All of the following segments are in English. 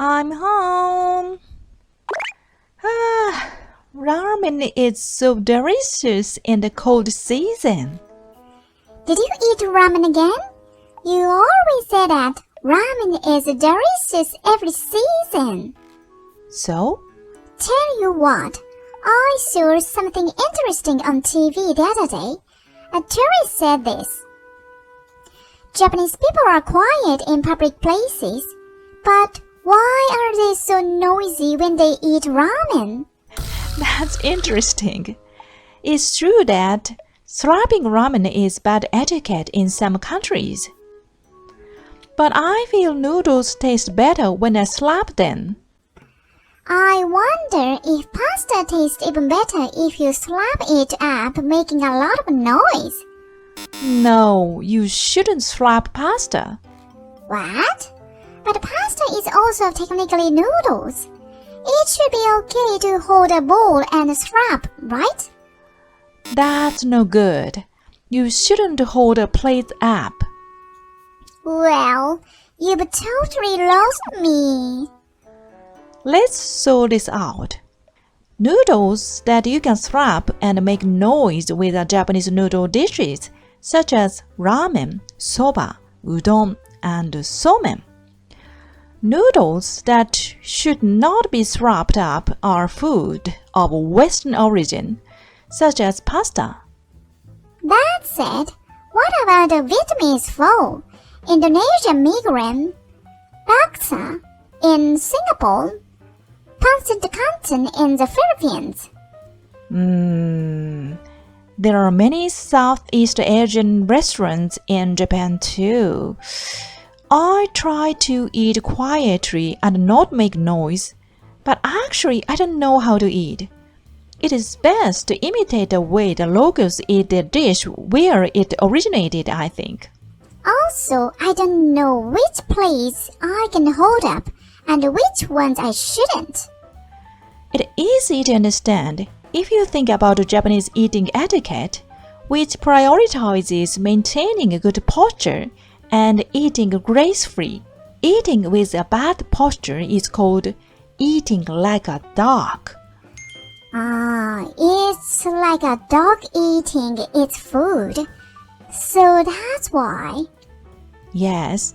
I'm home. Ramen is so delicious in the cold season. Did you eat ramen again? You always say that ramen is delicious every season. So? Tell you what, I saw something interesting on TV the other day. A tourist said this. Japanese people are quiet in public places, but why are they so noisy when they eat ramen? That's interesting. It's true that slurping ramen is bad etiquette in some countries. But I feel noodles taste better when I slap them. I wonder if pasta tastes even better if you slap it up, making a lot of noise. No, you shouldn't slap pasta. What? But pasta is also technically noodles. It should be okay to hold a bowl and slap, right? That's no good. You shouldn't hold a plate up. Well, you've totally lost me. Let's sort this out. Noodles that you can slap and make noise with are Japanese noodle dishes, such as ramen, soba, udon, and somen. Noodles that should not be slapped up are food of Western origin, such as pasta. That said, what about the Vietnamese pho, Indonesian mee goreng, laksa in Singapore, pancit canton in the Philippines? There are many Southeast Asian restaurants in Japan too. I try to eat quietly and not make noise, but actually I don't know how to eat. It is best to imitate the way the locals eat their dish where it originated, I think. Also, I don't know which plates I can hold up and which ones I shouldn't. It's easy to understand if you think about Japanese eating etiquette, which prioritizes maintaining a good posture and eating gracefully. Eating with a bad posture is called eating like a dog. It's like a dog eating its food. So that's why. Yes,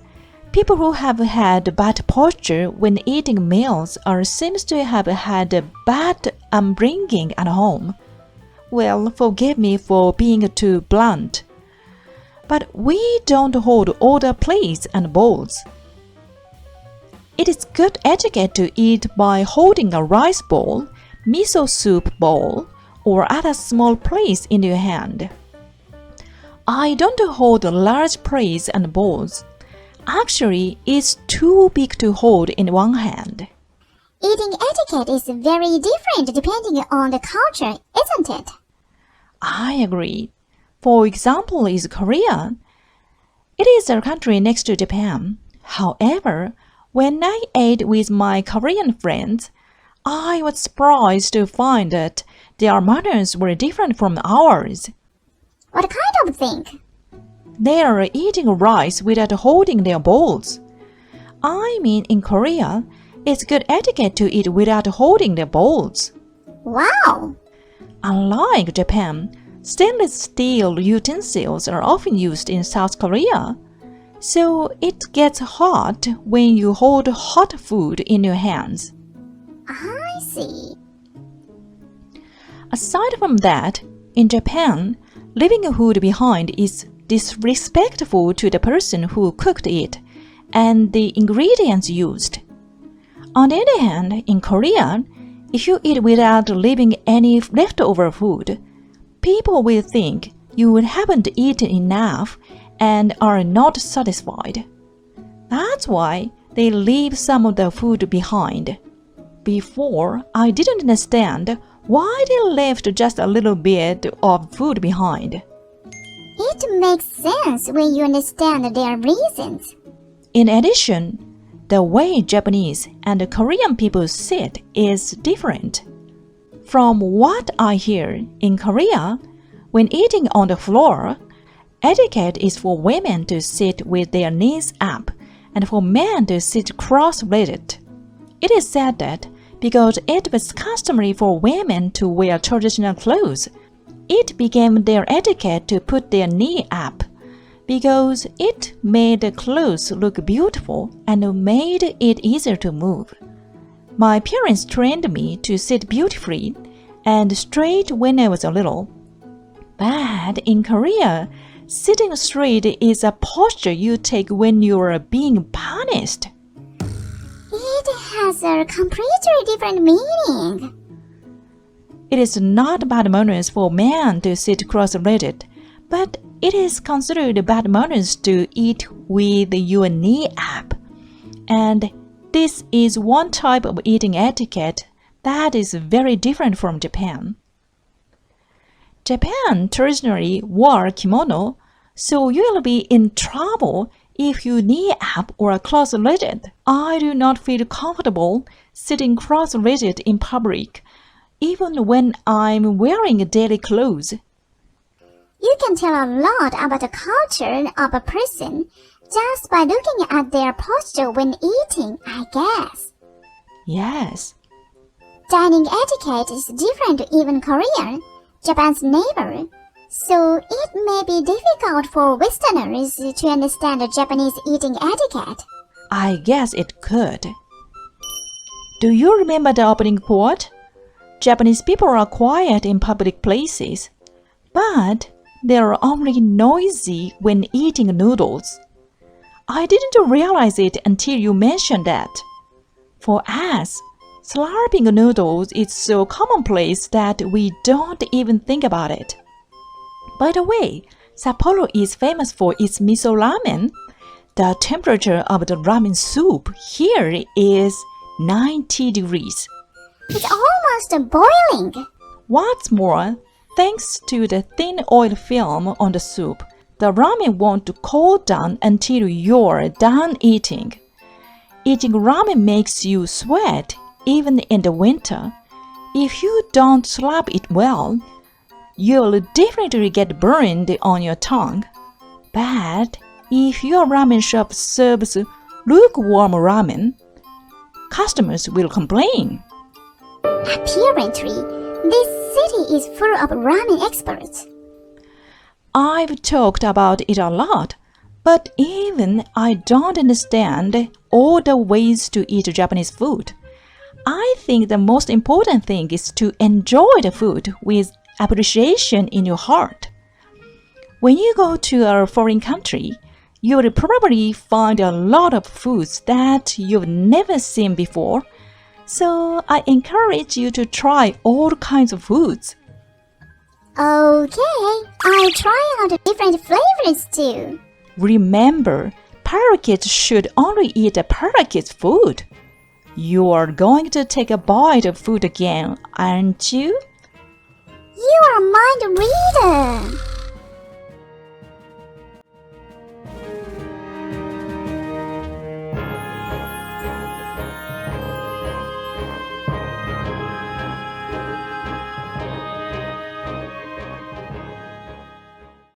people who have had bad posture when eating meals are seems to have had a bad upbringing at home. Well, forgive me for being too blunt. But we don't hold all the plates and bowls. It is good etiquette to eat by holding a rice bowl, miso soup bowl, or other small plates in your hand. I don't hold large plates and bowls. Actually, it's too big to hold in one hand. Eating etiquette is very different depending on the culture, isn't it? I agree. For example, is Korea. It is a country next to Japan. However, when I ate with my Korean friends, I was surprised to find that their manners were different from ours. What kind of thing? They are eating rice without holding their bowls. I mean, in Korea, it's good etiquette to eat without holding their bowls. Wow! Unlike Japan, stainless steel utensils are often used in South Korea, so it gets hot when you hold hot food in your hands. I see. Aside from that, in Japan, leaving food behind is disrespectful to the person who cooked it and the ingredients used. On the other hand, in Korea, if you eat without leaving any leftover food, people will think you haven't eaten enough and are not satisfied. That's why they leave some of the food behind. Before, I didn't understand why they left just a little bit of food behind. It makes sense when you understand their reasons. In addition, the way Japanese and Korean people sit is different. From what I hear, in Korea, when eating on the floor, etiquette is for women to sit with their knees up and for men to sit cross-legged. It is said that because it was customary for women to wear traditional clothes, it became their etiquette to put their knee up, because it made the clothes look beautiful and made it easier to move. My parents trained me to sit beautifully and straight when I was little. But in Korea, sitting straight is a posture you take when you are being punished. It has a completely different meaning. It is not bad manners for men to sit cross-legged, but it is considered bad manners to eat with your knee up. And this is one type of eating etiquette that is very different from Japan. Japan traditionally wore kimono, so you will be in trouble if you knee up or cross-legged. I do not feel comfortable sitting cross-legged in public, even when I'm wearing daily clothes. You can tell a lot about the culture of a person just by looking at their posture when eating, I guess. Yes. Dining etiquette is different even Korea, Japan's neighbor, so it may be difficult for Westerners to understand the Japanese eating etiquette. I guess it could. Do you remember the opening quote? Japanese people are quiet in public places, but they are only noisy when eating noodles. I didn't realize it until you mentioned that. For us, slurping noodles is so commonplace that we don't even think about it. By the way, Sapporo is famous for its miso ramen. The temperature of the ramen soup here is 90 degrees. It's almost boiling. What's more, thanks to the thin oil film on the soup, the ramen won't cool down until you're done eating. Eating ramen makes you sweat even in the winter. If you don't slurp it well, you'll definitely get burned on your tongue. But if your ramen shop serves lukewarm ramen, customers will complain. Apparently, this city is full of ramen experts. I've talked about it a lot, but even I don't understand all the ways to eat Japanese food. I think the most important thing is to enjoy the food with appreciation in your heart. When you go to a foreign country, you'll probably find a lot of foods that you've never seen before, so I encourage you to try all kinds of foods. Okay, I'll try out different flavors too. Remember, parakeets should only eat a parakeet's food. You are going to take a bite of food again, aren't you? You are a mind reader.